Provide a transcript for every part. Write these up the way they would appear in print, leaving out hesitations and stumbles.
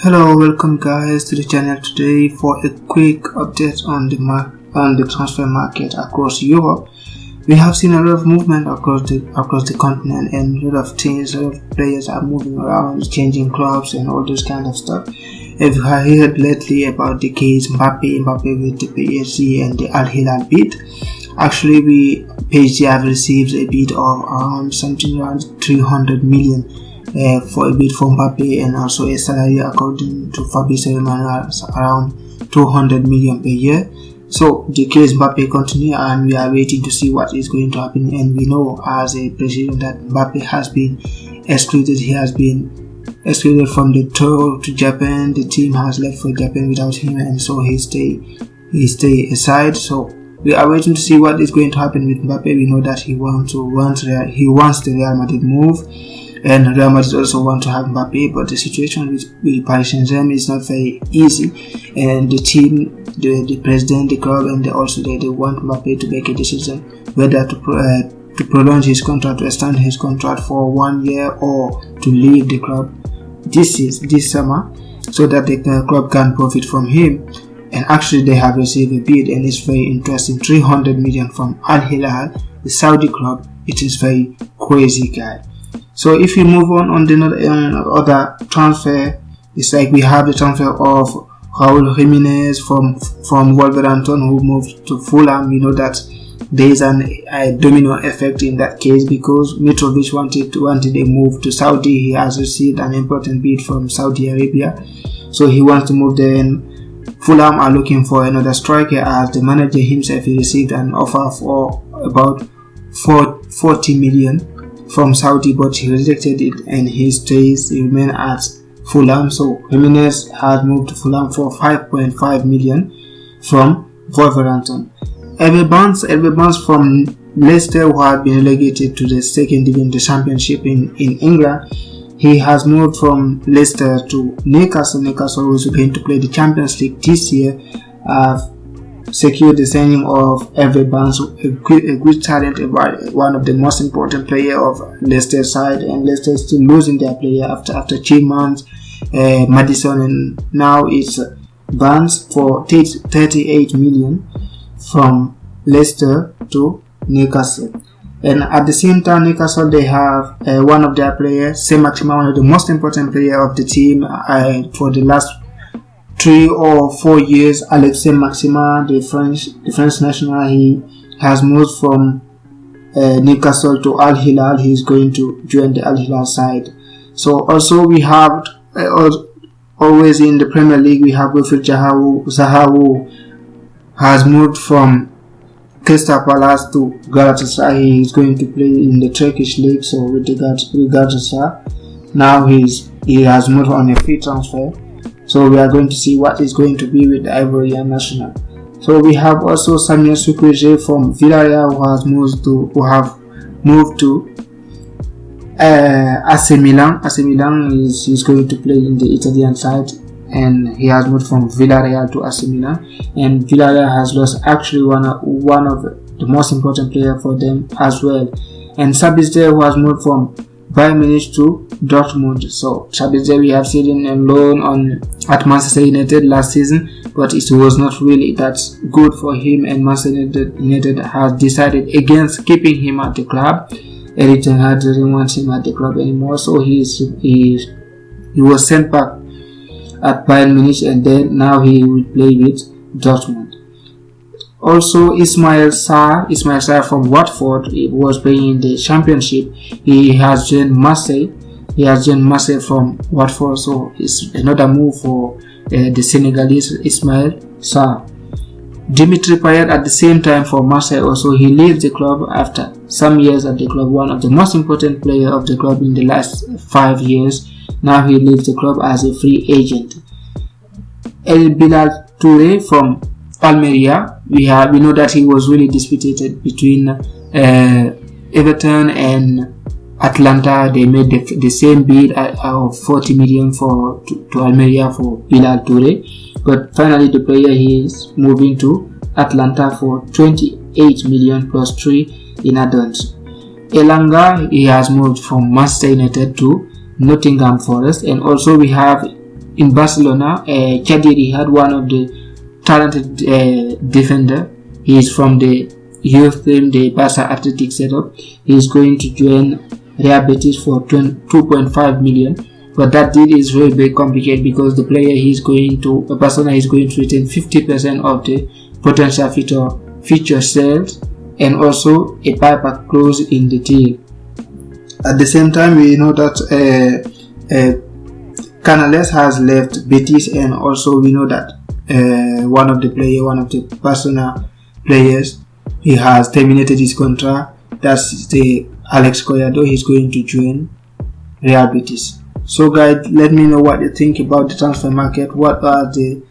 Hello, welcome guys to the channel today for a quick update on the transfer market across Europe. We have seen a lot of movement across the continent, and a lot of teams, a lot of players are moving around, changing clubs and all those kind of stuff. If you have heard lately about the case Mbappe with the PSG and the Al Hilal bid, actually PSG have received a bid of around 300 million for a bid for Mbappe, and also a salary according to Fabrizio Romano around 200 million per year. So the case Mbappe continue, and we are waiting to see what is going to happen. And we know as a president that Mbappe has been excluded. He has been excluded from the tour to Japan. The team has left for Japan without him, and so he stay aside. So we are waiting to see what is going to happen with Mbappe. We know that he wants the Real Madrid move, and Real Madrid also want to have Mbappe, but the situation with Paris Saint-Germain is not very easy, and the team, the president, the club, and they want Mbappe to make a decision whether to prolong his contract, to extend his contract for 1 year, or to leave the club this summer, so that the club can profit from him. And actually they have received a bid, and it's very interesting, 300 million from Al Hilal, the Saudi club. It is very crazy, guy. So if we move on the other transfer, it's like we have the transfer of Jimenez from Wolverhampton, who moved to Fulham. We know that there is a domino effect in that case, because Mitrovic wanted a move to Saudi. He has received an important bid from Saudi Arabia, so he wants to move there. And Fulham are looking for another striker, as the manager himself, he received an offer for about 40 million from Saudi, but he rejected it, and he remain at Fulham. So Jimenez has moved to Fulham for 5.5 million from Wolverhampton. Elby Barnes from Leicester, who had been relegated to the second division, the championship in England, he has moved from Leicester to Newcastle. Newcastle, who is going to play the Champions League this year, secured the signing of Elby Barnes, a good talent, one of the most important players of Leicester side, and Leicester still losing their player after Jimenez, Maddison, and now it's Barnes for 38 million from Leicester to Newcastle. And at the same time, Newcastle, they have one of their players, MAXIMA, one of the most important player of the team for the last 3 or 4 years. MAXIMA, the French national, he has moved from Newcastle to Al Hilal. He is going to join the Al Hilal side. So also we have always in the Premier League, we have Wilfrid Zaha, who has moved from Crystal Palace to Galatasaray. He is going to play in the Turkish league, so with Galatasaray. Now he has moved on a free transfer. So we are going to see what is going to be with the Ivorian national. So we have also SAMU CHUKU from Villarreal, who have moved to AC Milan. AC Milan is going to play in the Italian side, and he has moved from Villarreal to AC Milan. And Villarreal has lost actually one of the most important players for them as well. And Sabitzer, who has moved from Bayern Munich to Dortmund. So Chukuweze, we have seen him alone at Manchester United last season, but it was not really that good for him, and Manchester United has decided against keeping him at the club. Erik ten Hag doesn't want him at the club anymore, so he was sent back at Bayern Munich, and then now he will play with Dortmund. Also, Ismail Sarr from Watford, he was playing in the Championship. He has joined Marseille. From Watford, so it's another move for the Senegalese Ismail Sarr. Dimitri Payet at the same time for Marseille. Also, he leaves the club after some years at the club, one of the most important players of the club in the last 5 years. Now he leaves the club as a free agent. El Bilal Touré from Almeria. We know that he was really disputed between Everton and Atlanta. They made the same bid of 40 million to Almeria for Bilal Touré, but finally the player, he is moving to Atlanta for 28 million plus 3 in add-ons. Elanga, he has moved from Manchester United to Nottingham Forest. And also we have in Barcelona, CHADI RIHAD, one of the talented defender. He is from the youth team, the Barca Athletic setup. He is going to join Real Betis for 2.5 million. But that deal is very big, complicated, because the player Barcelona is going to retain 50% of the potential future sales, and also a buyback clause in the deal. At the same time, we know that Canales has left Betis, and also we know that one of the Barcelona players, he has terminated his contract. That's the Alex Collado. He's going to join Real Betis. So guys, let me know what you think about the transfer market. What are the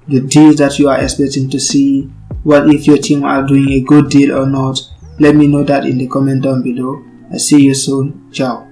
deals that you are expecting to see? What if your team are doing a good deal or not? Let me know that in the comment down below. I see you soon. Ciao.